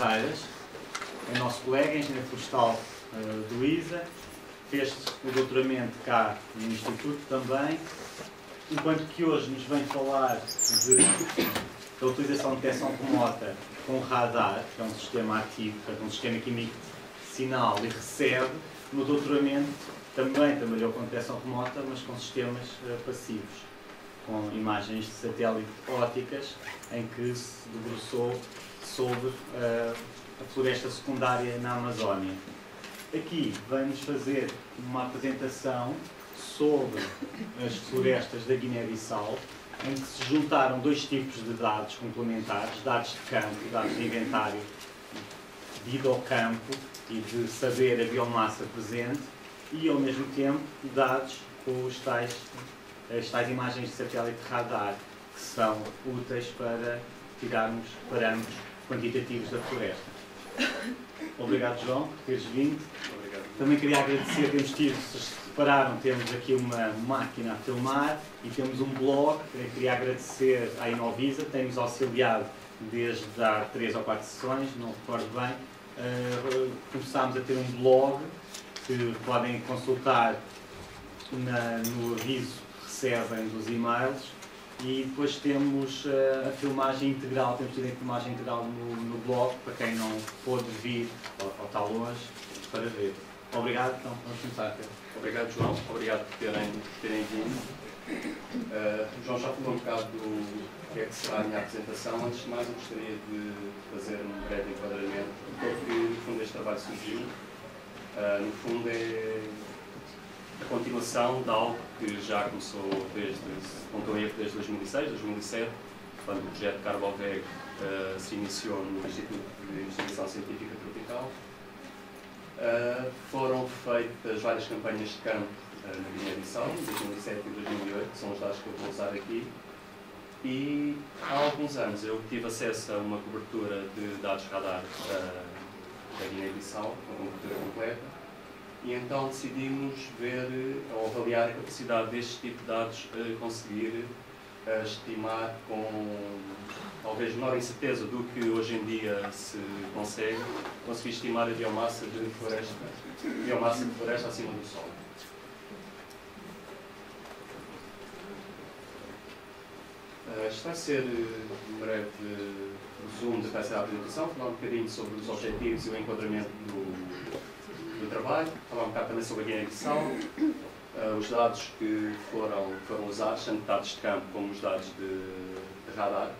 Ferreiras, é nosso colega, engenheiro florestal do ISA, fez o doutoramento cá no Instituto também, enquanto que hoje nos vem falar da utilização de detecção remota com radar, que é um sistema ativo, portanto um sistema que emite sinal e recebe. No doutoramento também trabalhou com detecção remota, mas com sistemas passivos, com imagens de satélite ópticas, em que se debruçou sobre a floresta secundária na Amazónia. Aqui vamos fazer uma apresentação sobre as florestas da Guiné-Bissau, em que se juntaram dois tipos de dados complementares, dados de campo, dados de inventário, de ir ao campo e de saber a biomassa presente, e ao mesmo tempo dados com as tais imagens de satélite radar, que são úteis para tirarmos parâmetros quantitativos da floresta. Obrigado, João, por teres vindo. Obrigado. Também queria agradecer, se repararam, temos aqui uma máquina a filmar e temos um blog. Eu queria agradecer à Inovisa, tem-nos auxiliado desde há 3 ou 4 sessões, não recordo bem. Começámos a ter um blog que podem consultar no aviso que recebem dos e-mails, e depois temos a filmagem integral, temos tido a filmagem integral no blog, para quem não pôde vir ou está longe, para ver. Obrigado, então vamos começar. Obrigado, João. Obrigado por terem vindo. O João já falou um bocado do que é que será a minha apresentação. Antes de mais, eu gostaria de fazer um breve enquadramento de como que, no fundo, este trabalho surgiu. No fundo, é a continuação de algo que já começou desde 2006, 2007, quando o projeto Carboveg se iniciou no Instituto de Investigação Científica Tropical. Foram feitas várias campanhas de campo na Guiné-Bissau, em 2007 e 2008, que são os dados que eu vou usar aqui. E há alguns anos eu tive acesso a uma cobertura de dados radar da Guiné-Bissau, uma cobertura completa, e então decidimos ver ou avaliar a capacidade deste tipo de dados conseguir estimar com talvez menor incerteza do que hoje em dia se consegue, conseguir estimar a biomassa de floresta acima do solo. Isto vai ser um breve resumo da peça da apresentação, falar um bocadinho sobre os objetivos e o enquadramento do trabalho, falar um bocado também sobre a Guiné-Bissau, os dados que foram usados, tanto dados de campo como os dados de radar.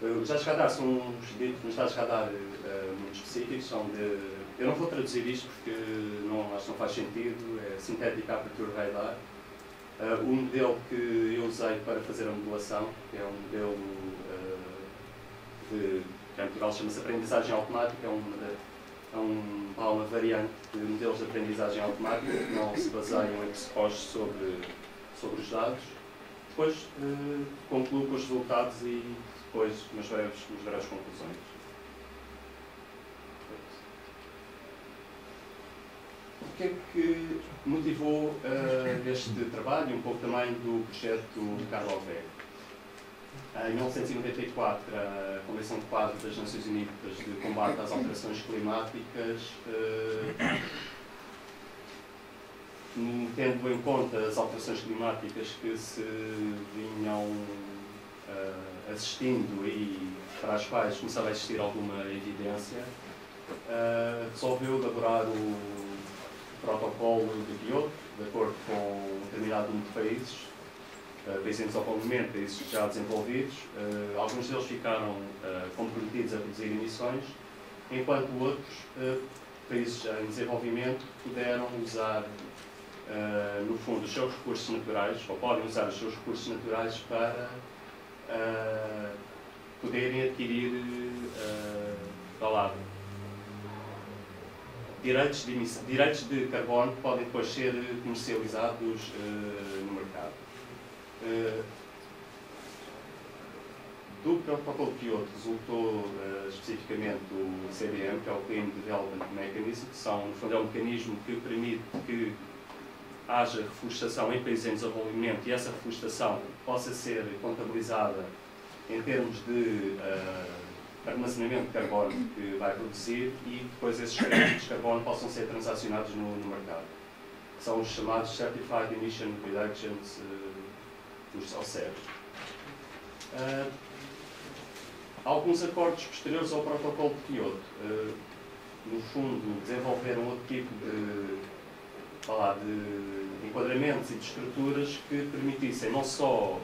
Os dados de radar são uns dados de radar muito específicos, eu não vou traduzir isto porque acho que não faz sentido, é Synthetic Aperture Radar. O modelo que eu usei para fazer a modelação, que é um modelo que em Portugal chama-se aprendizagem automática, é uma variante de modelos de aprendizagem automática que não se baseiam em pressupostos sobre os dados. Depois concluo com os resultados e depois umas breves conclusões. O que é que motivou este trabalho e um pouco também do projeto Carboveg? Em 1994, a Convenção de Quadro das Nações Unidas de Combate às Alterações Climáticas, tendo em conta as alterações climáticas que se vinham assistindo e para as quais começava a existir alguma evidência, resolveu elaborar o protocolo de Kyoto, de acordo com um determinado número de países em desenvolvimento, países já desenvolvidos. Alguns deles ficaram comprometidos a reduzir emissões, enquanto outros, países em desenvolvimento, puderam usar, no fundo, os seus recursos naturais, ou podem usar os seus recursos naturais para poderem adquirir direitos de carbono que podem depois ser comercializados no mercado. Do protocolo de Kyoto resultou especificamente o CDM, que é o Clean Development Mechanism, que no fundo é um mecanismo que permite que haja reflorestação em países em desenvolvimento e essa reflorestação possa ser contabilizada em termos de armazenamento de carbono que vai produzir e depois esses créditos de carbono possam ser transacionados no mercado. São os chamados Certified Emission Reductions, os CERs. Alguns acordos posteriores ao protocolo de Kyoto, no fundo, desenvolveram outro tipo de enquadramentos e de estruturas que permitissem não só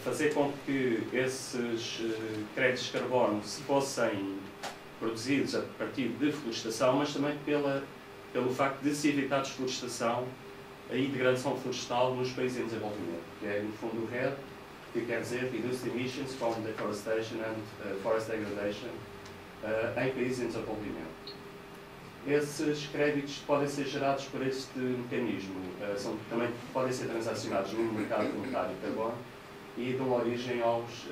fazer com que esses créditos de carbono se fossem produzidos a partir de florestação, mas também pelo facto de se evitar a desflorestação e degradação florestal nos países em desenvolvimento, que é, no fundo, o RED, que quer dizer Reduced Emissions from Deforestation and Forest Degradation em países em desenvolvimento. Esses créditos podem ser gerados por este mecanismo, também podem ser transacionados no mercado comunitário de carbono e dão origem aos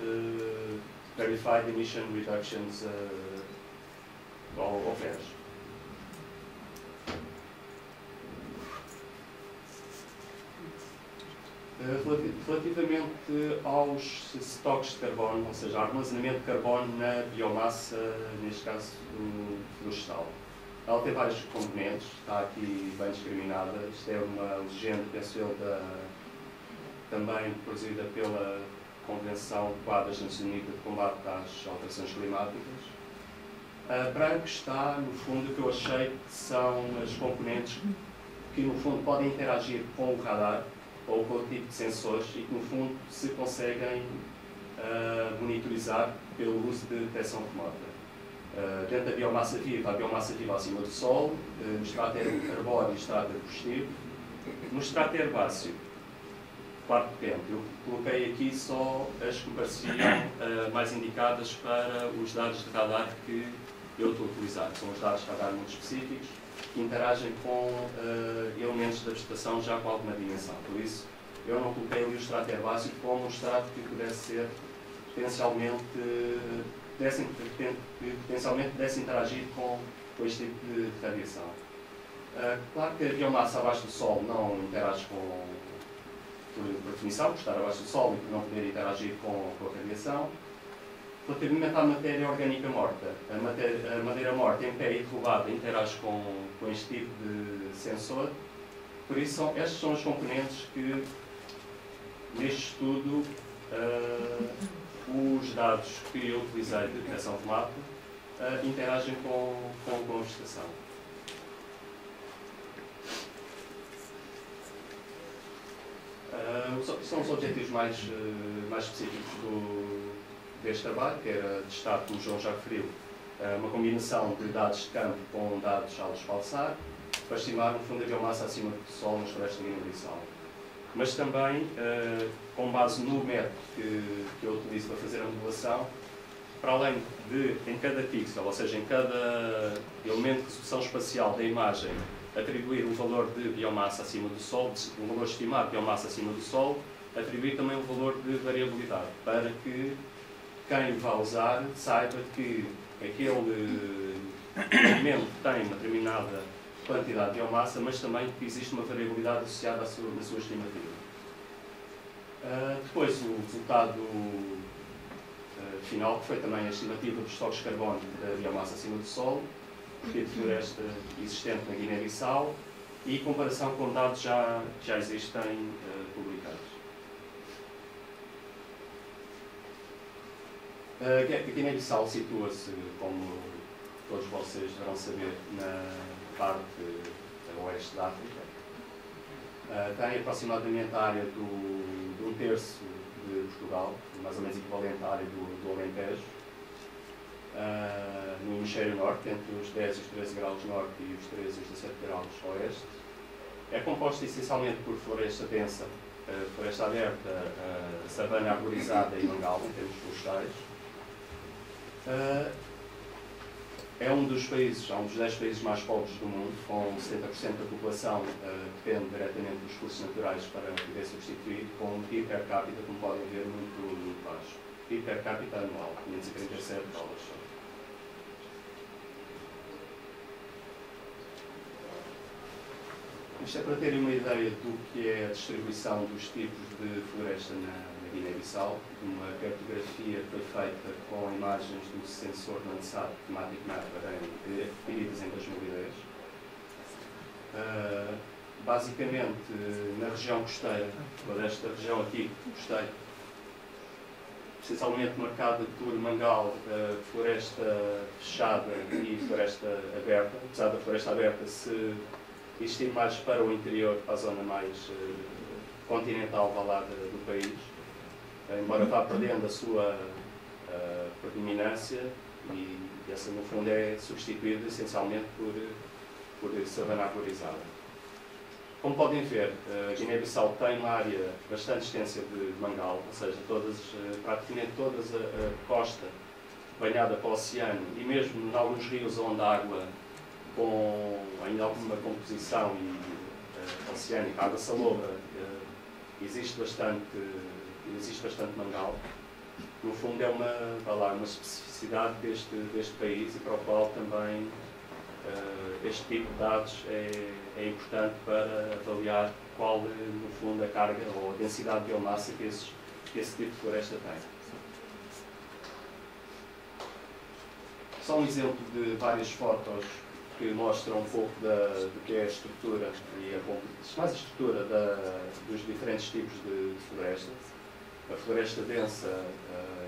Verified Emission Reductions ou VERs. Relativamente aos estoques de carbono, ou seja, armazenamento de carbono na biomassa, neste caso florestal. Ela tem vários componentes, está aqui bem discriminada. Isto é uma legenda, penso eu, também produzida pela Convenção de Quadras Nações Unidas de Combate às Alterações Climáticas. Branco está, no fundo, o que eu achei que são as componentes que, no fundo, podem interagir com o radar ou com outro tipo de sensores e que, no fundo, se conseguem monitorizar pelo uso de detecção remota. Dentro da biomassa viva, a biomassa viva acima do solo, no estrato arbóreo e estrato arbustivo. No estrato herbáceo, claro que depende, eu coloquei aqui só as que me pareciam mais indicadas para os dados de radar que eu estou a utilizar. São os dados de radar muito específicos, que interagem com elementos da vegetação já com alguma dimensão. Por isso, eu não coloquei ali o estrato herbáceo como um estrato que pudesse ser potencialmente pudesse interagir com este tipo de radiação. Claro que a biomassa abaixo do solo não interage por definição, por estar abaixo do solo e por não poder interagir com a radiação. Relativamente à matéria orgânica morta, a madeira morta em pé e derrubada interage com este tipo de sensor. Por isso, estes são os componentes que, neste estudo, os dados que eu utilizei de detecção de mato interagem com a vegetação. São os objetivos mais específicos deste trabalho, que era testar, como o João já referiu, uma combinação de dados de campo com dados ao desfalsar, para estimar, no fundo, a biomassa acima do solo nas florestas de Guiné-Bissau. Mas também, com base no método que eu utilizo para fazer a modelação, para além de, em cada pixel, ou seja, em cada elemento de resolução espacial da imagem, atribuir um valor de biomassa acima do solo, um valor estimado de biomassa acima do solo, atribuir também um valor de variabilidade, para que quem vá usar saiba que aquele elemento tem uma determinada quantidade de biomassa, mas também que existe uma variabilidade associada à sua estimativa. Depois, o resultado final, que foi também a estimativa dos estoques de carbono da biomassa acima do solo, de floresta existente na Guiné-Bissau, e comparação com dados já existem publicados. A Guiné-Bissau situa-se, como todos vocês deverão saber, na parte oeste da África. Tem aproximadamente a área de um terço de Portugal, mais ou menos equivalente à área do Alentejo. No hemisfério norte, entre os 10 e os 13 graus norte e os 13 e os 17 graus oeste. É composta essencialmente por floresta densa, floresta aberta, savana arborizada e mangal, em termos florestais. É um dos 10 países mais pobres do mundo, com 70% da população depende diretamente dos recursos naturais para poder substituir, com um PIB per capita, como podem ver, muito baixo. PIB per capita anual, $537. Isto é para terem uma ideia do que é a distribuição dos tipos de floresta na Guiné-Bissau, uma cartografia que foi feita com imagens do sensor Landsat Thematic Map adquiridas em 2010. Basicamente, na região costeira, toda esta região aqui, costeira, essencialmente marcada por mangal, floresta fechada e floresta aberta. Apesar da floresta aberta se existir mais para o interior, para a zona mais continental do país, embora vá perdendo a sua predominância, e essa no fundo é substituída essencialmente por savana arborizada. Como podem ver, a Guiné-Bissau tem uma área bastante extensa de mangal, ou seja, praticamente toda a costa banhada para o oceano, e mesmo em alguns rios onde a água com ainda alguma composição oceânica, água salobra, existe bastante mangal. No fundo é uma especificidade deste país, e para o qual também este tipo de dados é importante para avaliar qual, no fundo, a carga ou a densidade de biomassa que esse tipo de floresta tem. Só um exemplo de várias fotos que mostram um pouco do que é a estrutura mais a estrutura dos diferentes tipos de floresta. A floresta densa,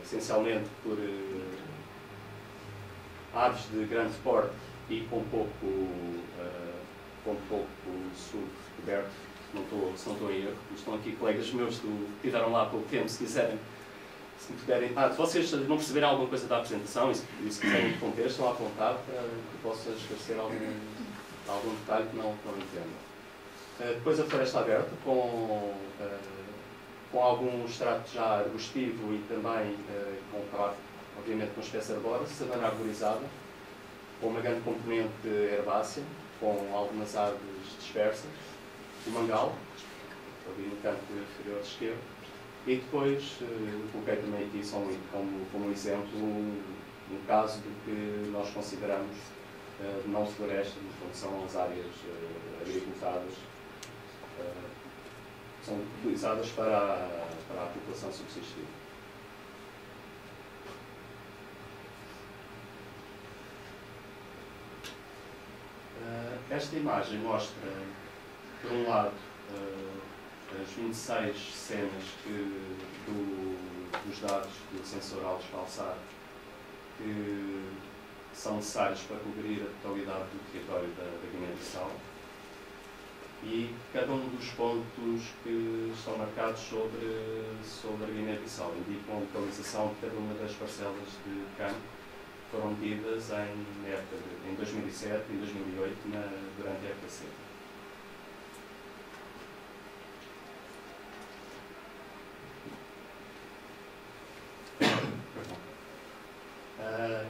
essencialmente por árvores de grande porte e com pouco sul coberto, se não estou em erro. Estão aqui colegas meus que estiveram lá há pouco tempo, se quiserem. Se puderem, se vocês não perceberem alguma coisa da apresentação e se quiserem interromper, estão à vontade para que possa esclarecer algum detalhe que não entendam. Depois a floresta aberta, com algum extrato já arbustivo e também, obviamente, com espécie arbórea, savana arborizada, com uma grande componente herbácea, com algumas árvores dispersas, o mangal, ali no canto inferior esquerdo. E depois coloquei também aqui só como um exemplo um caso do que nós consideramos não floresta, que são as áreas agricultadas, que são utilizadas para a população subsistir. Esta imagem mostra, por um lado, as 26 cenas dos dados do sensor Alves Calçar que são necessários para cobrir a totalidade do território da Guiné-Bissau, e cada um dos pontos que estão marcados sobre a Guiné-Bissau indicam a localização de cada uma das parcelas de campo que foram medidas em 2007 e 2008 durante a época seca.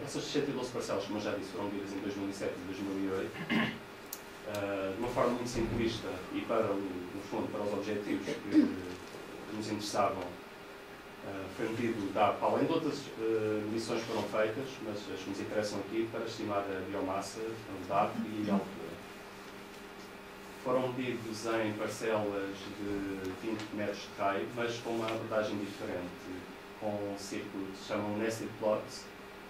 Essas 112 parcelas, como eu já disse, foram medidas em 2007 e 2008. De uma forma muito simplista e no fundo, para os objetivos que nos interessavam, foi medido para além de outras medições que foram feitas, mas as que nos interessam aqui para estimar a biomassa, a data e a altura. Foram medidos em parcelas de 20 metros de raio, mas com uma abordagem diferente, com círculos que se chamam nested plots,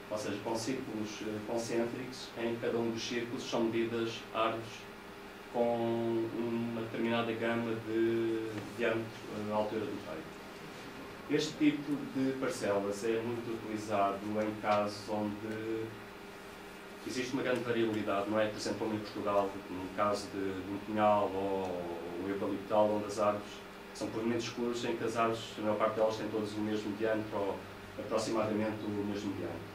ou seja, com círculos concêntricos. Em cada um dos círculos são medidas árvores com uma determinada gama de diâmetro à altura do peito. Este tipo de parcelas é muito utilizado em casos onde existe uma grande variabilidade, não é? Por exemplo, como em Portugal, no caso de um pinhal ou eucaliptal, onde as árvores são por momentos escuros, em que as árvores, a maior parte delas, têm todas o mesmo diâmetro ou aproximadamente o mesmo diâmetro.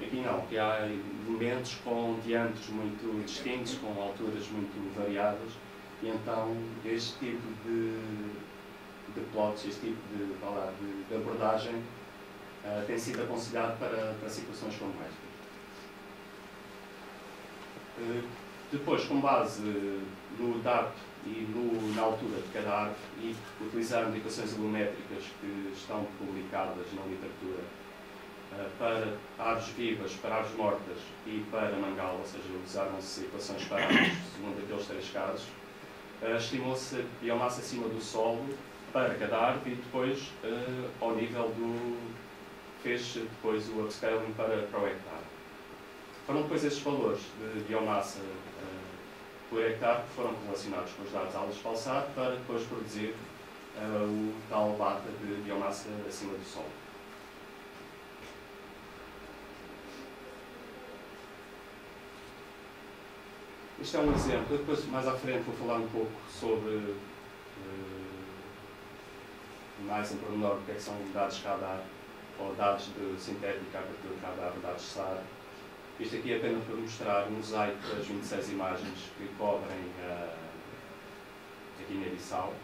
Aqui não, aqui há elementos com diâmetros muito distintos, com alturas muito variadas, e então este tipo de plots, este tipo de abordagem tem sido aconselhado para situações como esta. Depois, com base no DAP e na altura de cada árvore, e utilizar indicações volumétricas que estão publicadas na literatura para árvores vivas, para árvores mortas e para mangal, ou seja, usaram-se equações para árvores segundo aqueles três casos, estimou-se a biomassa acima do solo para cada árvore e depois ao nível do... fez depois o upscaling para o hectare. Foram depois esses valores de biomassa por hectare que foram relacionados com os dados ALICE-Pulsar para depois produzir o tal bata de biomassa acima do solo. Isto é um exemplo. Eu depois, mais à frente, vou falar um pouco sobre mais em pormenor o que é que são dados radar ou dados de sintética, abertura de radar, dados SAR. Isto aqui é apenas para mostrar um mosaico das 26 imagens que cobrem a Guiné-Bissau.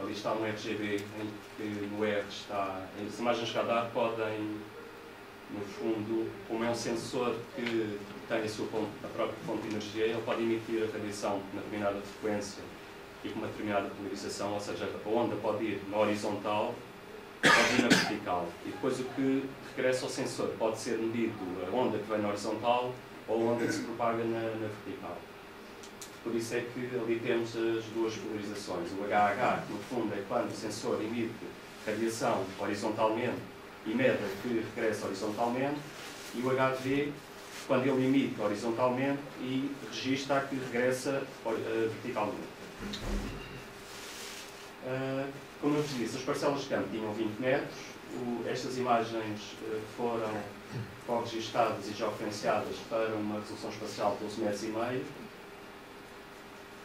Ali está um RGB em que no R está... As imagens radar podem, no fundo, como é um sensor que tem a própria fonte de energia, ele pode emitir a radiação na determinada frequência e com uma determinada polarização, ou seja, a onda pode ir na horizontal, pode ir na vertical. E depois o que regressa ao sensor pode ser medido a onda que vem na horizontal ou a onda que se propaga na vertical. Por isso é que ali temos as duas polarizações. O HH, que no fundo é quando o sensor emite radiação horizontalmente e mede que regressa horizontalmente, e o HV, quando ele emite horizontalmente e registra que regressa verticalmente. Como eu vos disse, as parcelas de campo tinham 20 metros. Estas imagens foram registadas e georreferenciadas para uma resolução espacial de 12,5 metros,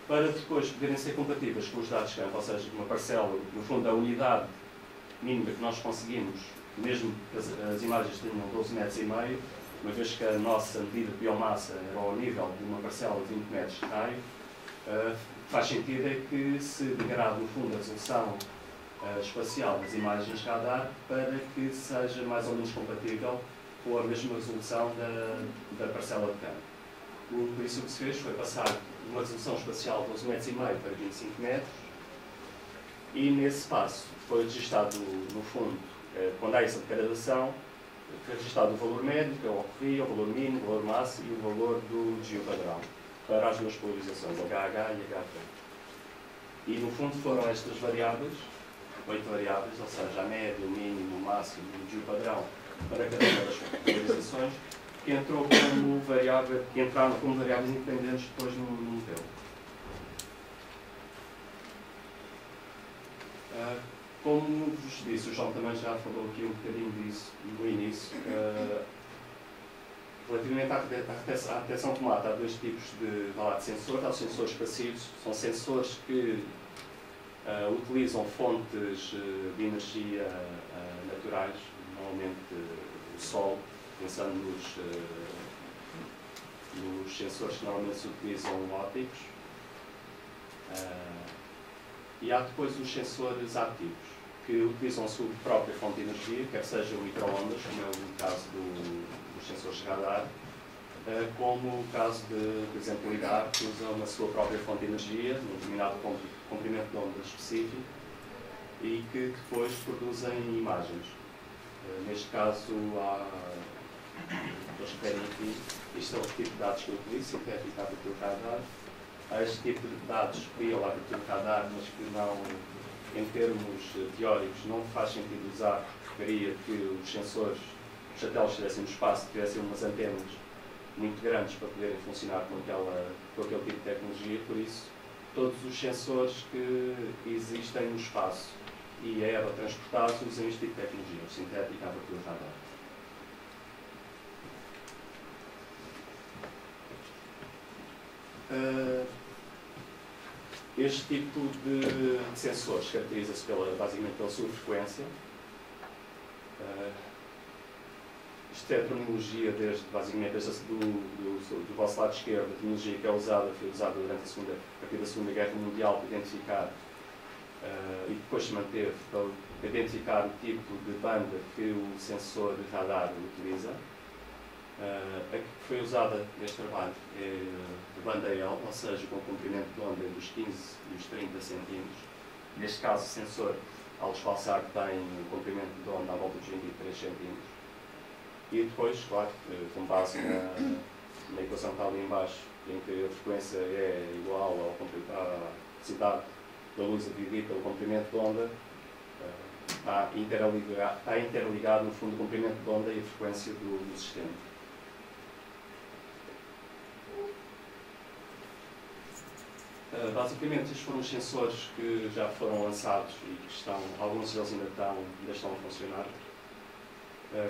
para depois poderem ser compatíveis com os dados de campo, ou seja, uma parcela, no fundo, a unidade mínima que nós conseguimos, mesmo que as imagens tenham 12,5 metros, uma vez que a nossa medida de biomassa era ao nível de uma parcela de 20 metros de raio, faz sentido é que se degrade, no fundo, a resolução espacial das imagens radar para que seja mais ou menos compatível com a mesma resolução da parcela de campo. Por isso o que se fez foi passar de uma resolução espacial de 12,5 metros para 25 metros e nesse passo foi registado, no fundo, quando há essa degradação, foi registado o valor médio, que é o OCRI, o valor mínimo, o valor máximo e o valor do geopadrão para as duas polarizações, HH e HV. E no fundo foram estas variáveis, 8 variáveis, ou seja, a média, o mínimo, o máximo e o geopadrão para cada uma das polarizações, que entraram como variáveis independentes depois no modelo. Como vos disse, o João também já falou aqui um bocadinho disso no início. Relativamente à detecção remota, há dois tipos de sensores. Há os sensores passivos, são sensores que utilizam fontes de energia naturais, normalmente o sol, pensando nos sensores que normalmente se utilizam ópticos. E há depois os sensores ativos, que utilizam a sua própria fonte de energia, quer seja o micro-ondas, como é o caso dos sensores de radar, como o caso de, por exemplo, o LIDAR, que usam a sua própria fonte de energia, num determinado comprimento de onda específico, e que depois produzem imagens. Neste caso, eles referem aqui, isto é o tipo de dados que eu utilizo, sintética, abertura de radar. Há este tipo de dados que criam a abertura de radar, mas que não, em termos teóricos, não faz sentido usar, porque queria que os sensores, os satélites estivessem no espaço, tivessem umas antenas muito grandes para poderem funcionar com aquele tipo de tecnologia. Por isso, todos os sensores que existem no espaço e aerotransportados usam este tipo de tecnologia, o sintético, a abertura de radar. Este tipo de sensores caracteriza-se basicamente pela sua frequência. Isto é a terminologia basicamente do vosso lado esquerdo, a terminologia que foi usada durante a partir da Segunda Guerra Mundial para identificar e depois se manteve para identificar o tipo de banda que o sensor de radar utiliza. A que foi usada neste trabalho é de banda L, ou seja, com comprimento de onda entre os 15 e os 30 centímetros. Neste caso, o sensor ALICE-Pulsar tem um comprimento de onda à volta dos 23 centímetros. E depois, claro, com base na equação que está ali em baixo, em que a frequência é igual à velocidade da luz a dividir pelo comprimento de onda, está interligado, no fundo, o comprimento de onda e a frequência do sistema. Basicamente, estes foram os sensores que já foram lançados e que estão, alguns deles ainda estão a funcionar.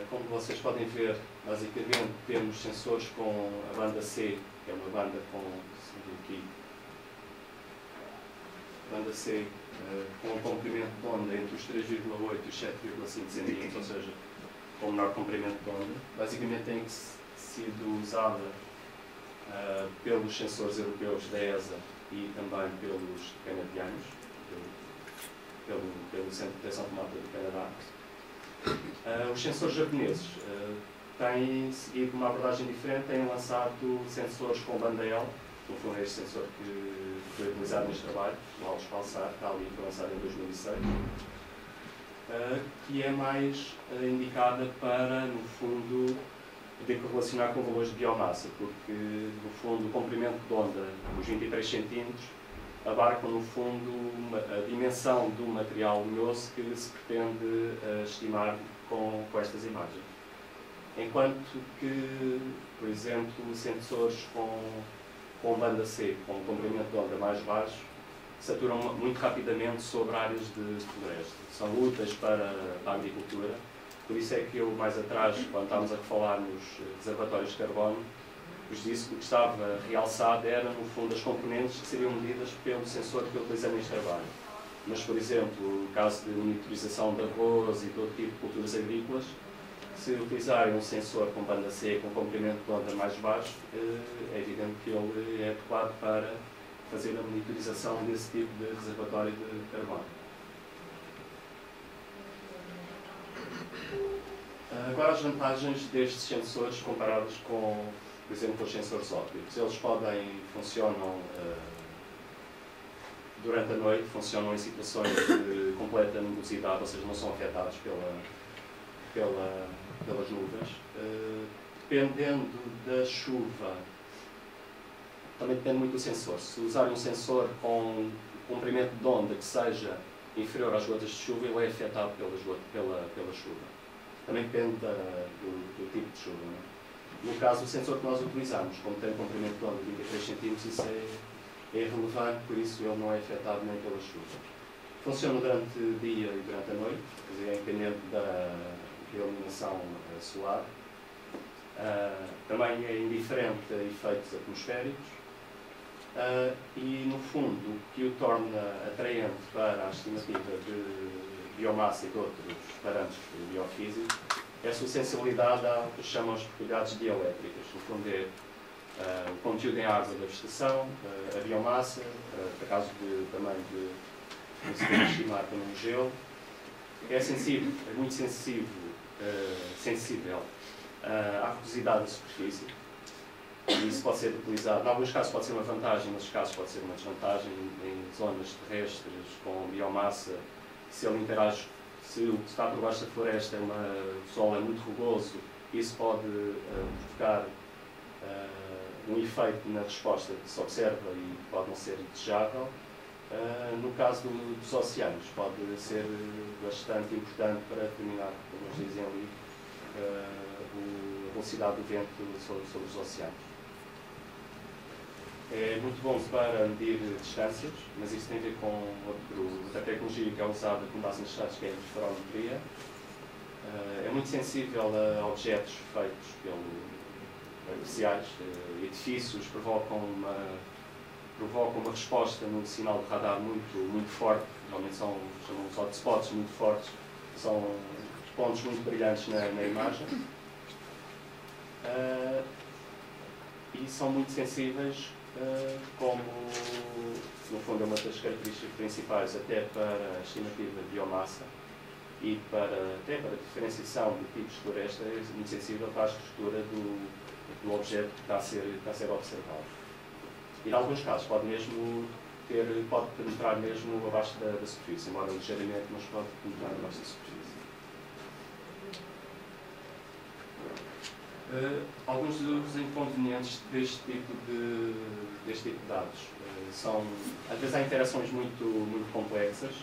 Como vocês podem ver, basicamente temos sensores com a banda C, que é uma banda com, aqui, banda C, com um comprimento de onda entre os 3,8 e os 7,5 cm, ou seja, com o menor comprimento de onda. Basicamente tem sido usada pelos sensores europeus da ESA e também pelos canadianos, pelo Centro de Detecção Remota do Canadá. Os sensores japoneses têm seguido uma abordagem diferente, têm lançado sensores com banda L, no fundo é este sensor que foi utilizado neste trabalho, o Alves Palsar, está ali, foi lançado em 2006, que é mais indicada para, no fundo, poder correlacionar com valores de biomassa, porque, no fundo, o comprimento de onda, os 23 cm, abarcam, no fundo, a dimensão do material luminoso que se pretende estimar com estas imagens. Enquanto que, por exemplo, sensores com banda C, com comprimento de onda mais baixo, saturam muito rapidamente sobre áreas de floresta. São úteis para a agricultura. Por isso é que eu, mais atrás, quando estávamos a falar nos reservatórios de carbono, vos disse que o que estava realçado era, no fundo, as componentes que seriam medidas pelo sensor que eu utilizei neste trabalho. Mas, por exemplo, no caso de monitorização de arroz e todo tipo de culturas agrícolas, se utilizarem um sensor com banda C, com comprimento de onda mais baixo, é evidente que ele é adequado para fazer a monitorização desse tipo de reservatório de carbono. Agora, as vantagens destes sensores comparados com, por exemplo, os sensores ópticos. Eles funcionam durante a noite, funcionam em situações de completa nebulosidade, ou seja, não são afetados pelas nuvens. Dependendo da chuva, também depende muito do sensor. Se usar um sensor com comprimento de onda que seja inferior às gotas de chuva, ele é afetado pela chuva. Também depende do tipo de chuva. Não é? No caso, o sensor que nós utilizamos, como tem um comprimento de onda de 23 cm, isso é irrelevante, por isso ele não é afetado nem pela chuva. Funciona durante o dia e durante a noite, quer dizer, é independente da iluminação solar. Também é indiferente a efeitos atmosféricos. E, no fundo, o que o torna atraente para a estimativa de biomassa e de outros parâmetros biofísicos é a sua sensibilidade ao que chamam as propriedades dielétricas. No fundo, é o conteúdo em água da vegetação, a biomassa, por acaso também de conseguir estimar também o gelo. É sensível, é muito sensível à rugosidade da superfície. E isso pode ser utilizado, em alguns casos pode ser uma vantagem, em outros casos pode ser uma desvantagem. Em zonas terrestres com biomassa, se ele interage, se o que está por baixo da floresta, o solo é muito rugoso, isso pode provocar um efeito na resposta que se observa e pode não ser desejável. No caso dos oceanos, pode ser bastante importante para determinar, como eles dizem ali, a velocidade do vento sobre os oceanos. É muito bom para medir distâncias, mas isso tem a ver com outra tecnologia que é usada com base nas distâncias, que é a interferometria. É muito sensível a objetos feitos artificiais. Edifícios provocam uma resposta no sinal de radar muito forte. Normalmente são os hotspots muito fortes, são pontos muito brilhantes na imagem. E são muito sensíveis, como, no fundo, é uma das características principais até para a estimativa de biomassa e até para a diferenciação de tipos de floresta, é muito sensível para a estrutura do objeto que está a ser observado. E, em alguns casos, pode penetrar mesmo abaixo da superfície, embora ligeiramente, mas pode penetrar abaixo da superfície. Alguns dos inconvenientes deste tipo de dados são, às vezes há interações muito complexas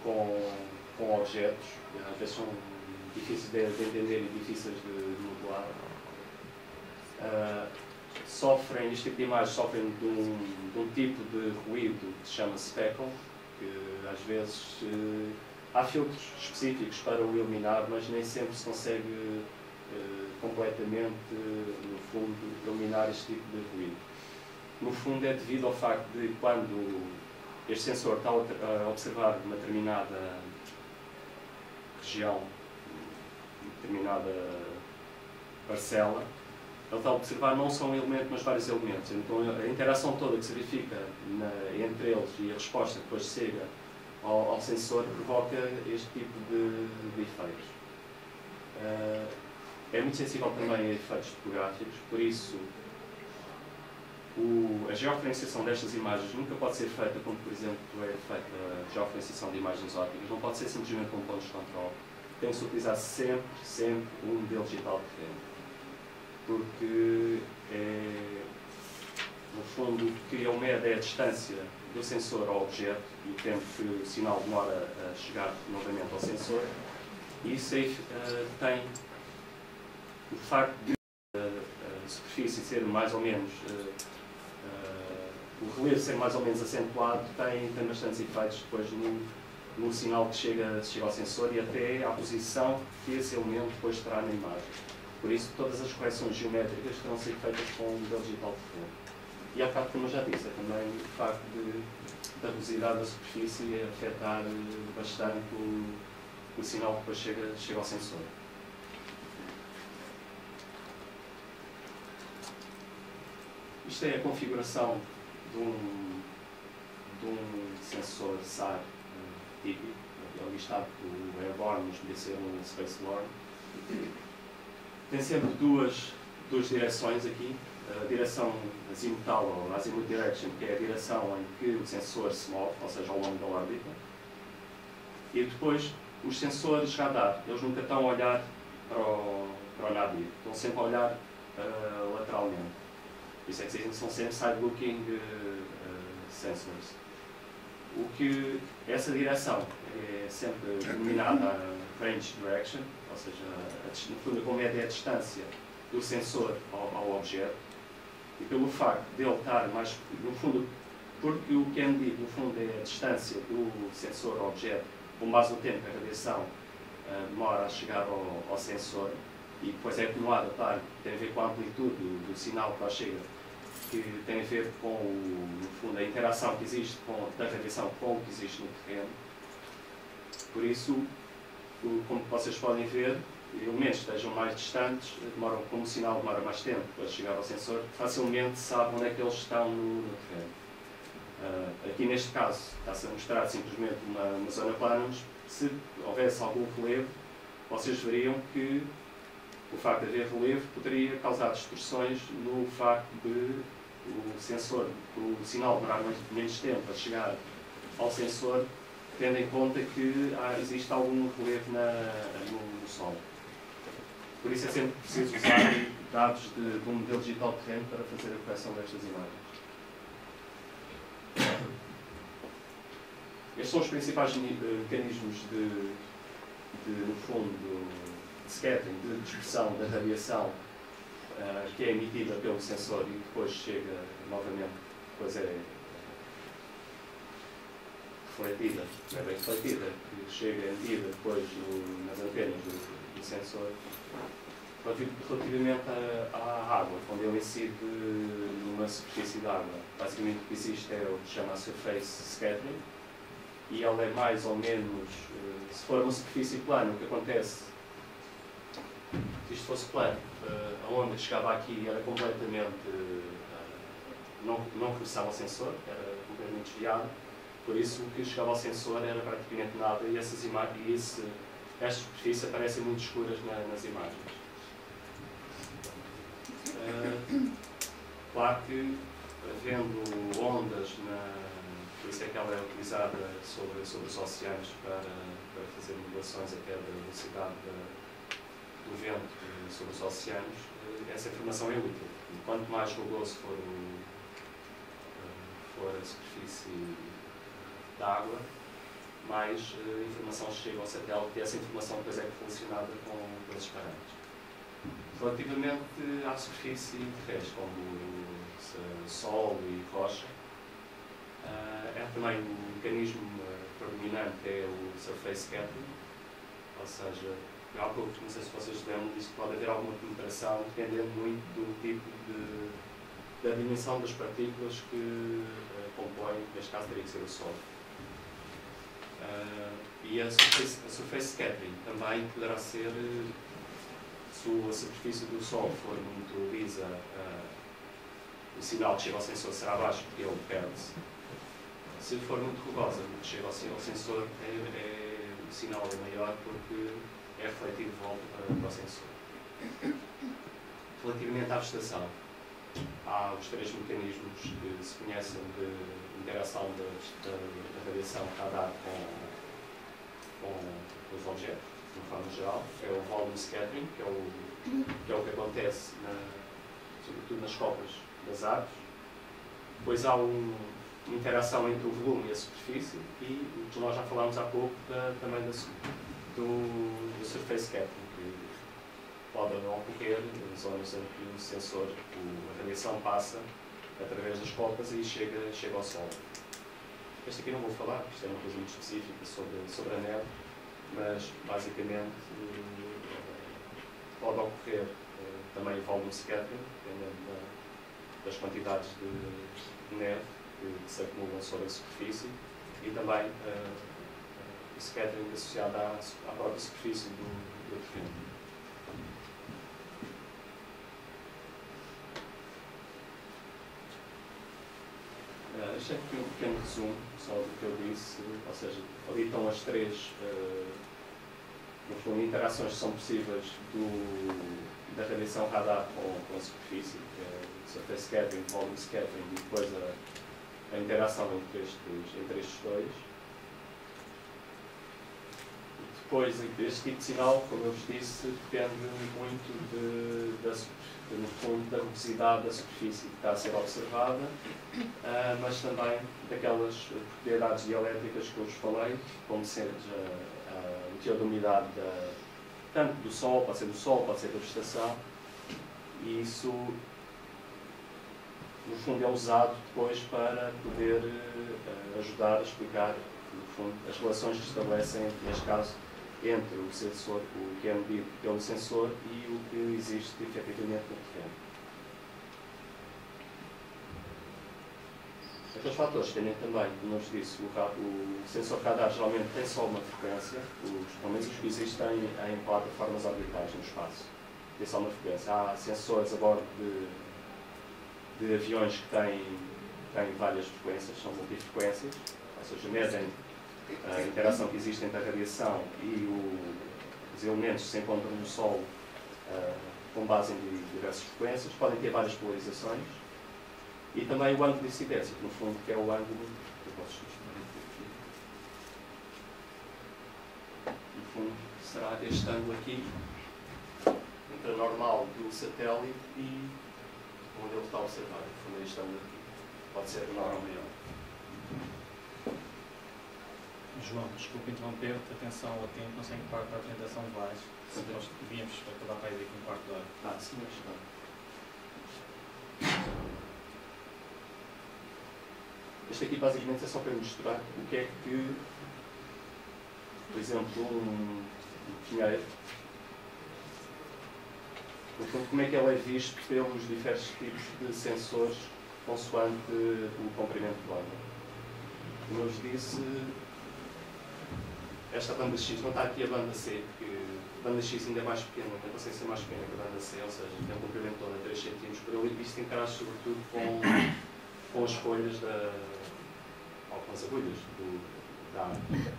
com objetos, às vezes são difíceis de entender e difíceis de modelar. Este tipo de imagens sofrem de um tipo de ruído que se chama speckle, que às vezes há filtros específicos para o eliminar, mas nem sempre se consegue completamente, no fundo, eliminar este tipo de ruído. No fundo, é devido ao facto de quando este sensor está a observar uma determinada região, uma determinada parcela, ele está a observar não só um elemento, mas vários elementos. Então, a interação toda que se verifica entre eles e a resposta que depois chega ao sensor provoca este tipo de efeitos. É muito sensível também a efeitos topográficos, por isso a georreferenciação destas imagens nunca pode ser feita como, por exemplo, é feita a georreferenciação de imagens ópticas. Não pode ser simplesmente um ponto de controle. Tem que se utilizar sempre um modelo digital de terreno. Porque, no fundo, o que ele mede é a distância do sensor ao objeto e o tempo que o sinal demora a chegar novamente ao sensor. E isso aí tem o facto de a superfície ser mais ou menos, o relevo ser mais ou menos acentuado, tem bastantes efeitos depois no sinal que chega ao sensor e até à posição que esse elemento depois terá na imagem. Por isso, todas as correções geométricas terão sido feitas com o modelo digital de terreno. E há bocado, como eu já disse, é também o facto da rugosidade da superfície afetar bastante o sinal que depois chega ao sensor. Isto é a configuração de um sensor SAR típico. Ele está do Airborne, mas podia ser um Spaceborne. Tem sempre duas direções aqui. A direção azimutal, ou Azimuth Direction, que é a direção em que o sensor se move, ou seja, ao longo da órbita. E depois, os sensores radar, eles nunca estão a olhar para o nadir, estão sempre a olhar lateralmente. Por isso é que dizem que são sempre side-looking sensors. O que essa direção é sempre denominada range direction, ou seja, no fundo, como é a distância do sensor ao objeto, e pelo facto de ele estar mais, no fundo, porque o que é medido, no fundo, é a distância do sensor ao objeto, com base no tempo que a radiação demora a chegar ao sensor, e depois é atenuada, claro, tem a ver com a amplitude do sinal que lá chega, que tem a ver com, no fundo, a interação que existe da radiação com o que existe no terreno. Por isso, como vocês podem ver, elementos que estejam mais distantes, como o sinal demora mais tempo para chegar ao sensor, facilmente sabe onde é que eles estão no terreno. Aqui neste caso está-se a mostrar simplesmente uma zona plana, mas se houvesse algum relevo, vocês veriam que o facto de haver relevo poderia causar distorções no facto de o sinal demorar menos tempo a chegar ao sensor, tendo em conta que existe algum relevo no solo. Por isso é sempre preciso usar dados de um modelo digital de terreno para fazer a correção destas imagens. Estes são os principais mecanismos no fundo, de scattering, de dispersão da radiação que é emitida pelo sensor e depois chega novamente, depois é refletida, não é bem refletida, que chega emitida depois nas antenas do sensor. Relativamente à água, quando ele incide numa superfície de água, basicamente o que existe é o que se chama surface scattering, e ela é mais ou menos, se for uma superfície plana, o que acontece, se isto fosse plano, a onda que chegava aqui era completamente, não regressava ao sensor, era completamente desviada, por isso o que chegava ao sensor era praticamente nada, e estas superfícies aparecem muito escuras nas imagens. Claro que, havendo ondas, por isso é que ela é utilizada sobre os oceanos para fazer modulações até da velocidade do vento sobre os oceanos, essa informação é útil. E quanto mais rugoso for a superfície da água, mais informação chega ao satélite e essa informação depois é relacionada com esses parâmetros. Relativamente à superfície terrestre, como Sol e rocha, é também o mecanismo predominante é o surface scattering, ou seja, há pouco, não sei se vocês lembram disso, pode haver alguma penetração dependendo muito do tipo da dimensão das partículas que compõem, neste caso teria que ser o Sol. E a surface scattering também poderá ser, se a superfície do Sol for muito lisa, o sinal que chega ao sensor será baixo porque ele perde-se. Se for muito rugosa, o que chega ao sensor o sinal é maior porque é refletido de volta para o sensor. Relativamente à vegetação, há os três mecanismos que se conhecem de interação da radiação radar com os objetos, de uma forma geral. É o volume scattering, que é o que acontece sobretudo nas copas das árvores. Depois há uma interação entre o volume e a superfície e o que nós já falámos há pouco também do surface scattering, que pode ocorrer em zonas em que o sensor, a radiação passa através das copas e chega ao Sol. Este aqui não vou falar, isto é uma coisa muito específica sobre a neve, mas basicamente pode ocorrer também volume scattering, dependendo das quantidades de neve que se acumulam sobre a superfície, e também o scattering associado à própria superfície do terreno. Este é aqui um pequeno resumo só do que eu disse, ou seja, ali estão as três no fundo, interações que são possíveis da radiação radar com a superfície, que é o surface scattering, volume scattering e depois a interação entre estes dois. Depois, este tipo de sinal, como eu vos disse, depende muito no fundo, da rugosidade da superfície que está a ser observada, mas também daquelas propriedades dielétricas que eu vos falei, como seja o teor de umidade tanto do Sol, pode ser da vegetação, e isso, no fundo, é usado depois para poder ajudar a explicar, no fundo, as relações que estabelecem, neste caso, entre o sensor, o que é medido pelo sensor e o que existe efetivamente no terreno. Aqueles fatores têm também, como eu vos disse, o sensor radar geralmente tem só uma frequência, pelo menos os que existem em plataformas orbitais no espaço. Tem só uma frequência. Há sensores a bordo de aviões que têm várias frequências, são multifrequências, ou seja, medem a interação que existe entre a radiação e os elementos que se encontram no Sol com base em diversas frequências. Podem ter várias polarizações. E também o ângulo de incidência, que no fundo é o ângulo que eu posso mostrar aqui. No fundo será este ângulo aqui, entre a normal do satélite e onde ele está observado. No fundo é este ângulo aqui. Pode ser o normal maior. João, desculpe interromper-te, atenção ao tempo, não sei em que parte da apresentação vais. Nós devíamos acabar para aí daqui um quarto de hora. Sim, mas está. Este aqui basicamente é só para mostrar o que é que, por exemplo, um pinheiro, como é que ele é visto pelos diversos tipos de sensores consoante o comprimento do ângulo. Como eu vos disse, esta banda X, não está aqui a banda C, porque a banda X ainda é mais pequena, não consegue ser mais pequena que a banda C, ou seja, tem um comprimento todo a 3 cm por ali, isto interage sobretudo com as folhas ou com as agulhas da árvore.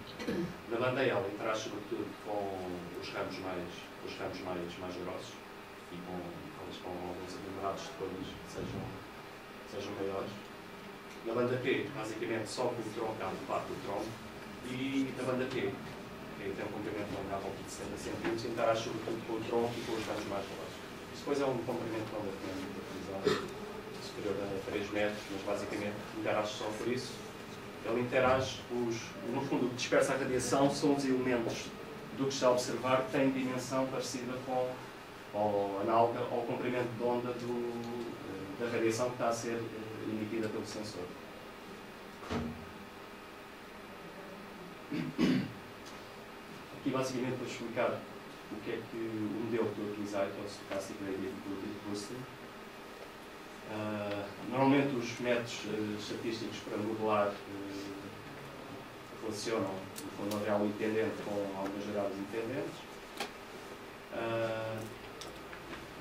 Na banda L interage sobretudo com os ramos mais grossos e com alguns aglomerados de folhas que sejam maiores. Na banda P, basicamente, só com o tronco, há parte do tronco. E na banda Q, tem um comprimento longo à volta de 70 cm, interage sobretudo com o tronco e com os ramos mais baixos. Isso depois é um comprimento longo que é muito utilizado, superior a 3 metros, mas basicamente interage só por isso. Ele interage, no fundo, o que dispersa a radiação são os elementos do que está a observar que têm dimensão parecida com, ou análoga ao comprimento de onda da radiação que está a ser emitida pelo sensor. Aqui basicamente vou explicar o que é que o modelo que estou a utilizar, que é o Stochastic Gradient Boosting. Normalmente os métodos estatísticos para modelar relacionam o fundo real independente com algumas variáveis independentes.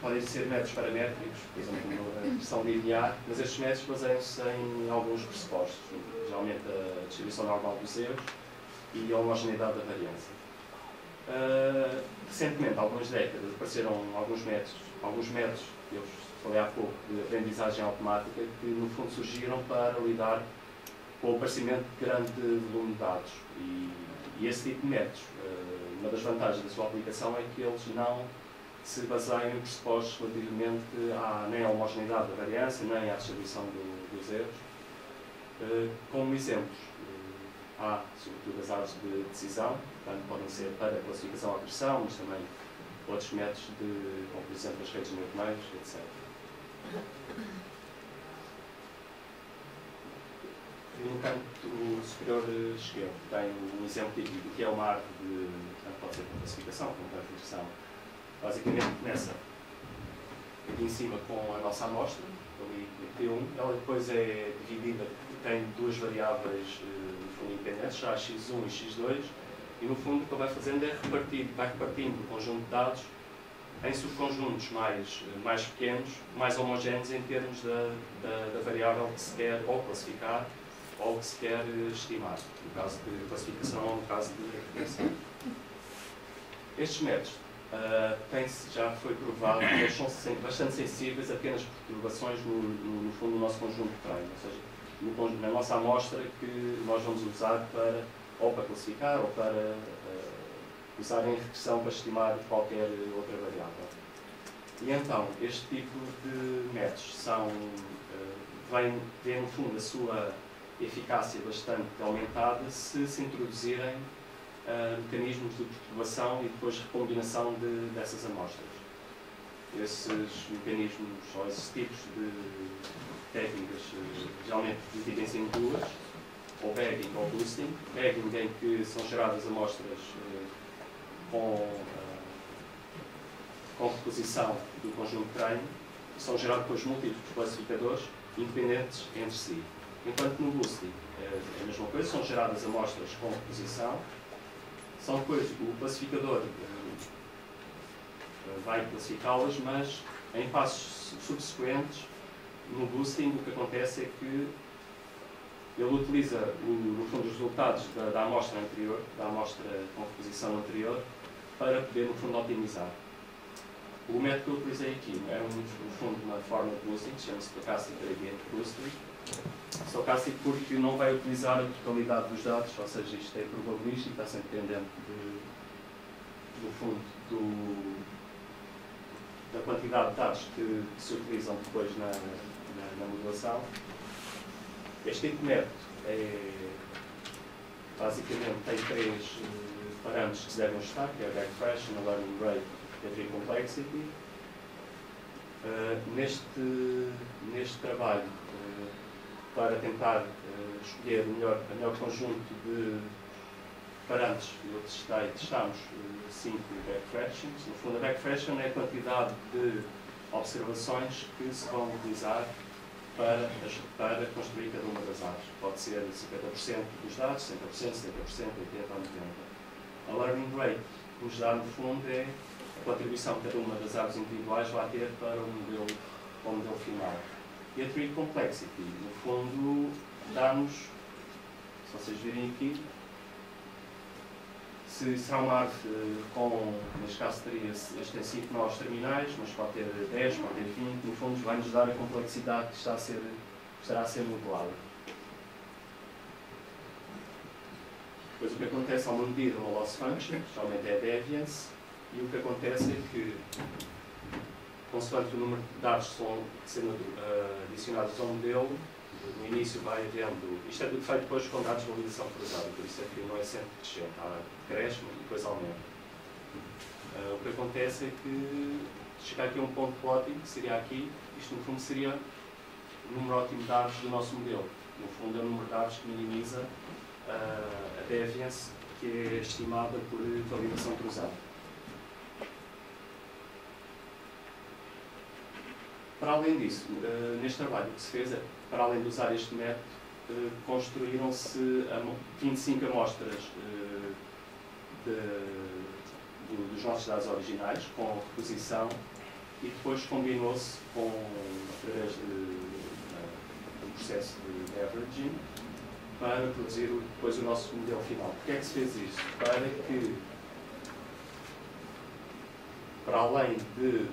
Podem ser métodos paramétricos, por exemplo, a regressão linear, mas estes métodos baseiam-se em alguns pressupostos, geralmente a distribuição normal dos erros e a homogeneidade da variância. Recentemente, há algumas décadas, apareceram alguns métodos, eu falei há pouco, de aprendizagem automática, que no fundo surgiram para lidar com o aparecimento de grande volume de dados. E esse tipo de métodos, uma das vantagens da sua aplicação é que eles não se baseiam em pressupostos relativamente nem à homogeneidade da variância, nem à distribuição dos erros. Como exemplos, há sobretudo as árvores de decisão, portanto podem ser para a classificação à regressão, mas também outros métodos, como por exemplo as redes neuronais, etc. No canto superior esquerdo tem um exemplo típico do que é uma árvore portanto pode ser para classificação, como para regressão. Basicamente começa aqui em cima com a nossa amostra, ali T1, ela depois é dividida, tem duas variáveis no fundo independentes, já x1 e x2, e no fundo o que ele vai fazendo é vai repartindo o conjunto de dados em subconjuntos mais pequenos, mais homogéneos em termos da variável que se quer ou classificar ou que se quer estimar, no caso de classificação ou no caso de regressão. Estes métodos já foi provado que eles são bastante sensíveis a pequenas perturbações no fundo do nosso conjunto de treino, ou seja, na nossa amostra que nós vamos usar ou para classificar ou para usar em regressão para estimar qualquer outra variável. E então, este tipo de métodos vêm no fundo a sua eficácia bastante aumentada se introduzirem mecanismos de perturbação e depois recombinação dessas amostras. Esses mecanismos, ou esses tipos de técnicas, geralmente dividem-se em duas, ou bagging ou boosting. Bagging em que são geradas amostras com reposição do conjunto de treino, são gerados depois múltiplos classificadores independentes entre si. Enquanto no boosting é a mesma coisa, são geradas amostras com reposição, são depois o classificador vai classificá-las, mas em passos subsequentes, no boosting o que acontece é que ele utiliza, no fundo, os resultados da amostra anterior, da amostra com reposição anterior, para poder, no fundo, otimizar. O método que eu utilizei aqui é, no fundo, uma forma de boosting, que chama-se Stochastic Gradient Boosting. Stochastic porque não vai utilizar a totalidade dos dados, ou seja, isto é probabilístico, está sempre dependente, no fundo, da quantidade de dados que se utilizam depois na modelação. Este tipo de método basicamente tem três parâmetros que se devem ajustar, que é a backfraction, a learning rate e a tree complexity. Neste trabalho, para tentar escolher o melhor conjunto de parâmetros, eu testamos 5 backfractions. No fundo, a backfraction é a quantidade de observações que se vão utilizar para construir cada uma das árvores. Pode ser 50% dos dados, 60%, 70%, 80% ou 90%. A learning rate que nos dá, no fundo, é a contribuição que cada uma das árvores individuais vai ter para o modelo final. E a tree complexity, no fundo, dá-nos, se vocês virem aqui, se será uma árvore com, neste caso teria, este tem 5 nós terminais, mas pode ter 10, pode ter 20, no fundo vai-nos dar a complexidade que estará a ser modelada. Depois o que acontece é uma medida, uma loss function, geralmente é a deviance, e o que acontece é que, consoante o número de dados que estão sendo adicionados ao modelo, no início vai havendo, isto é tudo feito depois com dados de validação cruzada, por isso é que não é sempre crescente, cresce e depois aumenta. O que acontece é que chegar aqui a um ponto ótimo, que seria aqui, isto no fundo seria o número ótimo de dados do nosso modelo. No fundo é o número de dados que minimiza a deviance, que é estimada por validação cruzada. Para além disso, neste trabalho o que se fez é, para além de usar este método, construíram-se 25 amostras dos nossos dados originais, com reposição, e depois combinou-se através de um processo de averaging, para produzir depois o nosso modelo final. Porquê é que se fez isto? Para que, para além de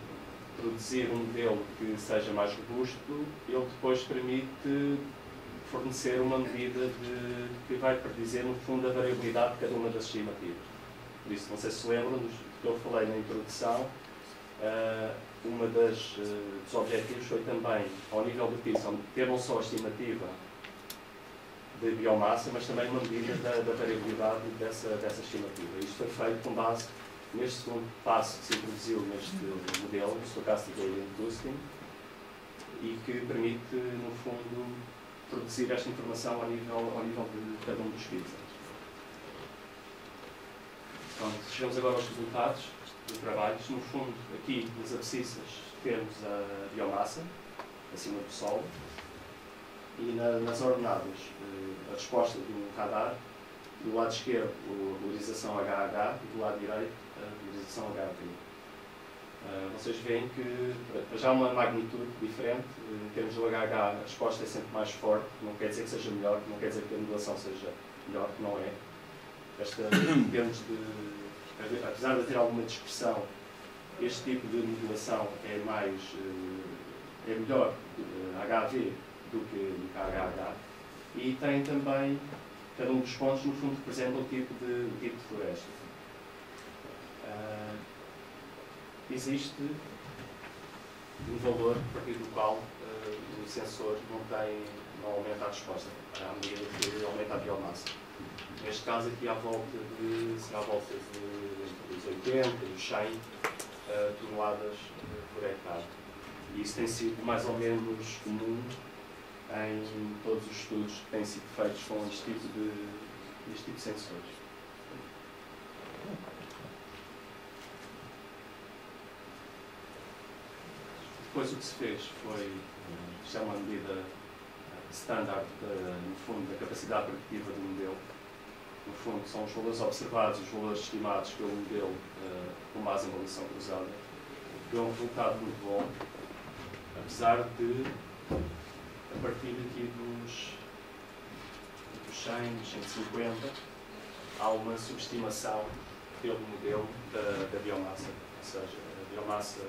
produzir um modelo que seja mais robusto, ele depois permite fornecer uma medida que vai predizer, no fundo, a variabilidade de cada uma das estimativas. Por isso, não sei se lembram do que eu falei na introdução, uma dos objetivos foi também, ao nível do PIS, ter não só a estimativa de biomassa, mas também uma medida da variabilidade dessa estimativa. Isto foi feito com base neste segundo passo que se introduziu neste modelo, o Stochastic Gradient Boosting, e que permite, no fundo, produzir esta informação ao nível de cada um dos pixels. Pronto, chegamos agora aos resultados do trabalho. No fundo, aqui nas abscissas temos a biomassa, acima do solo, e nas ordenadas, a resposta do radar, do lado esquerdo a polarização HH e do lado direito a polarização HV. Vocês veem que já há uma magnitude diferente. Em termos do HH, a resposta é sempre mais forte, não quer dizer que seja melhor, não quer dizer que a modulação seja melhor, que não é. Em termos de, apesar de ter alguma dispersão, este tipo de modulação é melhor HV do que HH, e tem também, cada um dos pontos, no fundo, representa um tipo de floresta. Existe um valor a partir do qual o sensor não aumenta a resposta, à medida que aumenta a biomassa. Neste caso aqui será à volta dos 80 e os 100 toneladas por hectare. E isso tem sido mais ou menos comum em todos os estudos que têm sido feitos com este tipo de sensores. Depois o que se fez foi, isto é uma medida standard, no fundo, da capacidade preditiva do modelo. No fundo, são os valores observados e os valores estimados pelo modelo com base em avaliação cruzada. Deu um resultado muito bom, apesar de, a partir aqui dos 100, 150, há uma subestimação pelo modelo da biomassa. Ou seja, a biomassa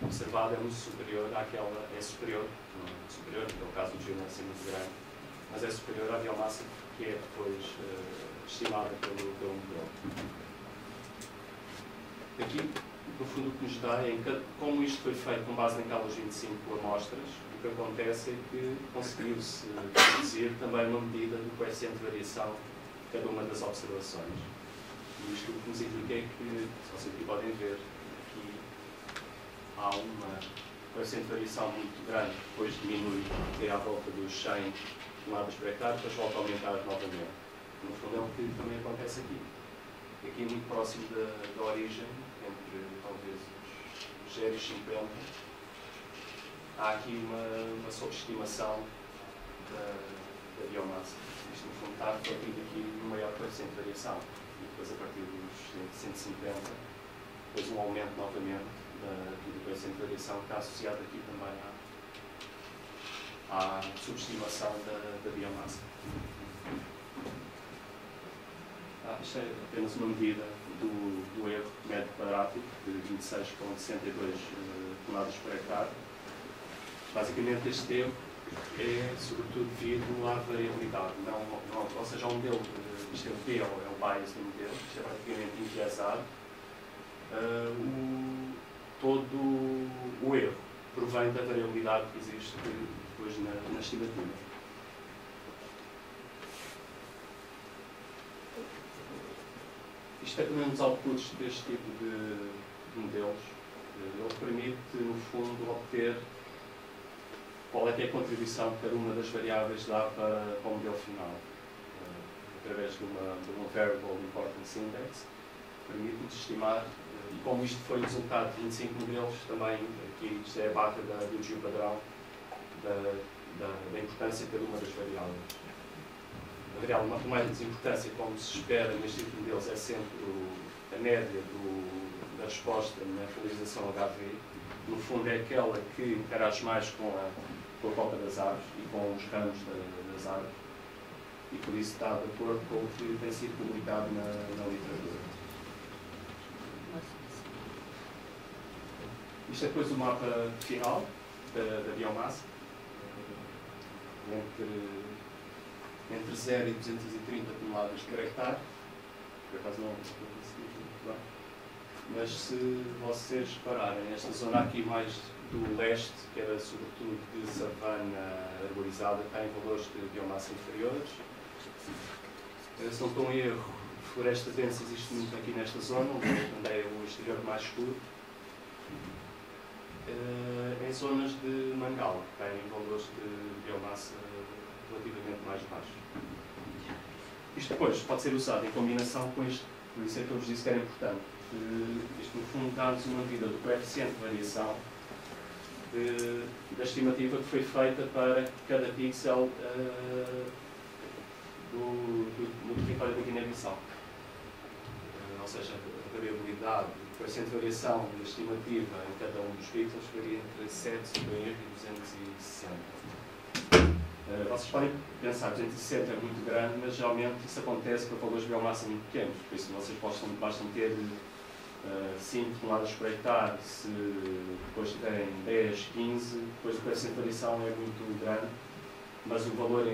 observada é muito superior àquela, é superior, não é superior, porque é o caso do gelo é muito grande, mas é superior à biomassa que é depois estimada pelo modelo. Aqui, no fundo, o que nos dá é, como isto foi feito com base naquelas 25 amostras, o que acontece é que conseguiu-se reduzir também uma medida do coeficiente de variação de cada uma das observações. E isto o que nos indica é que, se vocês aqui podem ver, aqui há uma coeficiente de variação muito grande, depois diminui até à volta dos 100 toneladas por hectare, depois volta a aumentar novamente. No fundo é o que também acontece aqui. Aqui muito próximo da origem, entre talvez os 0 e 50, há aqui uma subestimação da biomassa. Isto no fundo está refletido aqui no maior coeficiente de variação. E depois a partir dos 150, depois um aumento novamente do coeficiente de variação que está associado aqui também à subestimação da biomassa. Isto é apenas uma medida do erro médio quadrático de 26,62 toneladas por hectare. Basicamente este erro é sobretudo devido à variabilidade, ou seja, ao modelo, isto é o P, é o bias do modelo, isto é praticamente enviesado. Todo o erro provém da variabilidade que existe depois na estimativa. Isto é também um dos outputs deste tipo de modelos. Ele permite, no fundo, obter qual é que é a contribuição que cada uma das variáveis dá para o modelo final. Através de uma Variable Importance Index, permite-nos estimar, e como isto foi resultado de 25 modelos, também aqui isto é a barra do desvio padrão da importância de cada uma das variáveis. A variável de mais importância, como se espera neste tipo de modelos, é sempre a média da resposta na realização HV. No fundo, é aquela que interage mais com a copa das árvores e com os ramos das árvores, e por isso está de acordo com o que tem sido publicado na literatura. Isto é depois o mapa final da biomassa, entre 0 e 230 toneladas por hectare. Por acaso não consegui muito bem. Mas se vocês repararem, esta zona aqui mais do leste, que era sobretudo de savana arborizada, tem valores de biomassa inferiores. Se não estou em erro, floresta densa existe muito aqui nesta zona, onde é o exterior mais escuro. Em zonas de mangal, que têm valores de biomassa relativamente mais baixos. Isto depois pode ser usado em combinação com isto, por isso é que eu vos disse que era importante. Isto, no fundo, dá-nos uma medida do coeficiente de variação da estimativa que foi feita para cada pixel no território da Guiné-Bissau. Ou seja, a variabilidade, o coeficiente de variação da estimativa em cada um dos pixels varia entre 7 e 260. Vocês podem pensar que 260 é muito grande, mas geralmente isso acontece para valores de biomassa muito pequenos. Por isso, vocês bastam ter 5 toneladas por hectare, se depois tiverem 10, 15, depois o coeficiente de variação é muito grande, mas o valor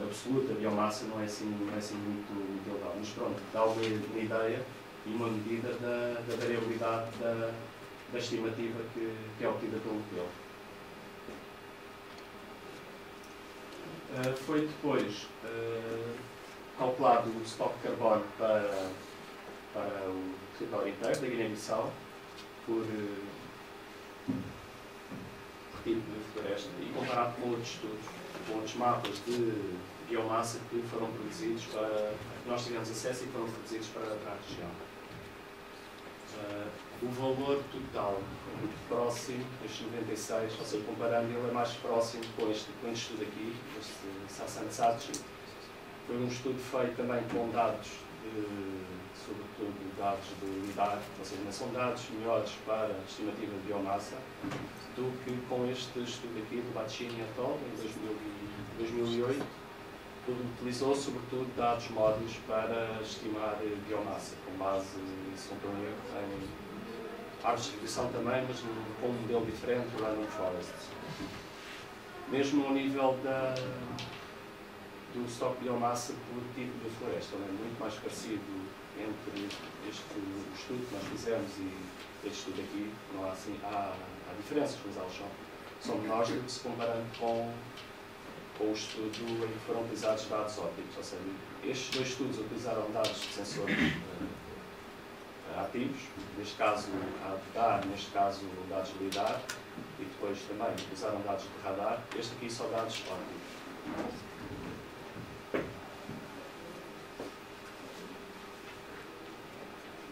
absoluto da biomassa não é assim muito elevado. Mas pronto, dá uma ideia e uma medida da variabilidade da estimativa que é obtida pelo modelo. Foi depois calculado o estoque de carbono para o território inteiro da Guiné-Bissau por tipo de floresta e comparado com outros estudos, com outros mapas de biomassa que foram produzidos que nós tivemos acesso e foram produzidos para a região. O valor total é muito próximo, este 96, ou seja, comparando, ele é mais próximo com este estudo aqui, este Sassan Sachi. Foi um estudo feito também com dados, sobretudo dados do LIDAR, ou seja, não são dados melhores para a estimativa de biomassa do que com este estudo aqui do Bacchini et al. Em 2008, que utilizou sobretudo dados módulos para estimar biomassa, com base, se não estou em erro, em árvores de distribuição também, mas com um modelo diferente, o Random Forest. Mesmo ao nível do estoque de biomassa por tipo de floresta, é muito mais parecido entre este estudo que nós fizemos e este estudo aqui. Não há, assim, há diferenças, mas elas são menores do que se comparando com o estudo em que foram utilizados dados ópticos. Ou seja, estes dois estudos utilizaram dados de sensores ativos, neste caso radar, neste caso dados de LIDAR, e depois também utilizaram dados de radar. Este aqui são dados ópticos.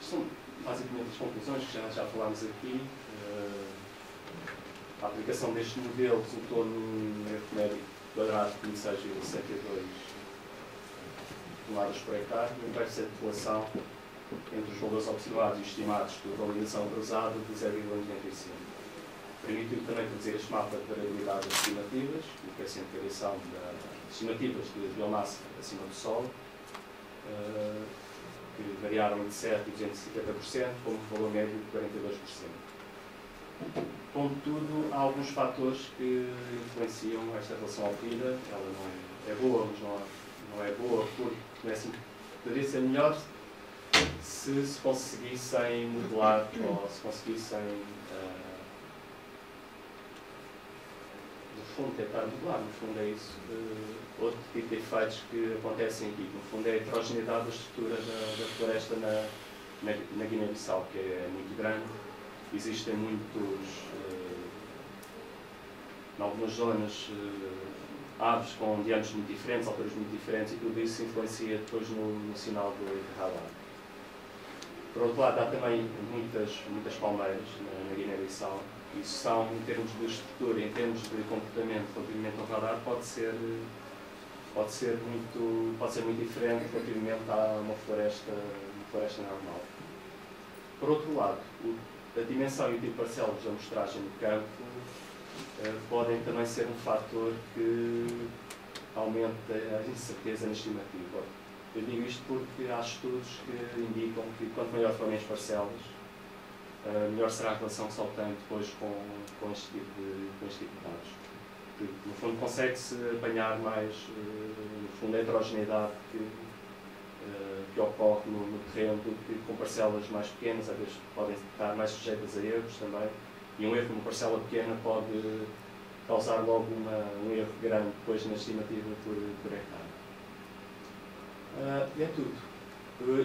São basicamente as conclusões que já falámos aqui. A aplicação deste modelo resultou num erro médio quadrado de 26,72 toneladas por hectare, e um coeficiente de relação entre os valores observados e estimados por validação cruzada de 0,85. Permitiu também produzir este mapa de variabilidade das estimativas, o coeficiente de variação das estimativas de biomassa acima do solo, que variaram de 7% e 250%, com um valor médio de 42%. Contudo, há alguns fatores que influenciam esta relação obtida. Ela não é boa, mas não é boa porque assim, poderia ser melhor se conseguissem modelar ou se conseguissem, no fundo, tentar modelar. No fundo, é isso. Outro tipo de efeitos que acontecem aqui. No fundo, é a heterogeneidade da estrutura da floresta na Guiné-Bissau, que é muito grande. Existem em algumas zonas, aves com diâmetros muito diferentes, alturas muito diferentes, e tudo isso influencia depois no sinal de radar. Por outro lado, há também muitas palmeiras na Guiné-Bissau. Isso são, em termos de estrutura, em termos de comportamento relativamente ao radar, pode ser muito diferente relativamente a uma floresta normal. Por outro lado, a dimensão e o tipo de parcelas da amostragem do campo podem também ser um fator que aumenta a incerteza na estimativa. Eu digo isto porque há estudos que indicam que quanto maior forem as parcelas, melhor será a relação que se obtém depois com este tipo de dados. Porque, no fundo, consegue-se apanhar mais no fundo, a heterogeneidade que ocorre no terreno do que com parcelas mais pequenas, às vezes podem estar mais sujeitas a erros também, e um erro numa parcela pequena pode causar logo um erro grande depois na estimativa por hectare. É tudo.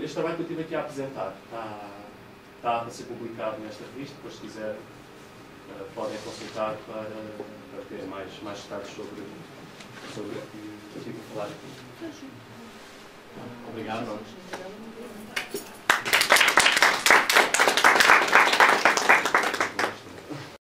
Este trabalho que eu estive aqui a apresentar está a ser publicado nesta revista, depois se quiser podem consultar para ter mais detalhes sobre o que eu estive a falar aqui. Obrigado.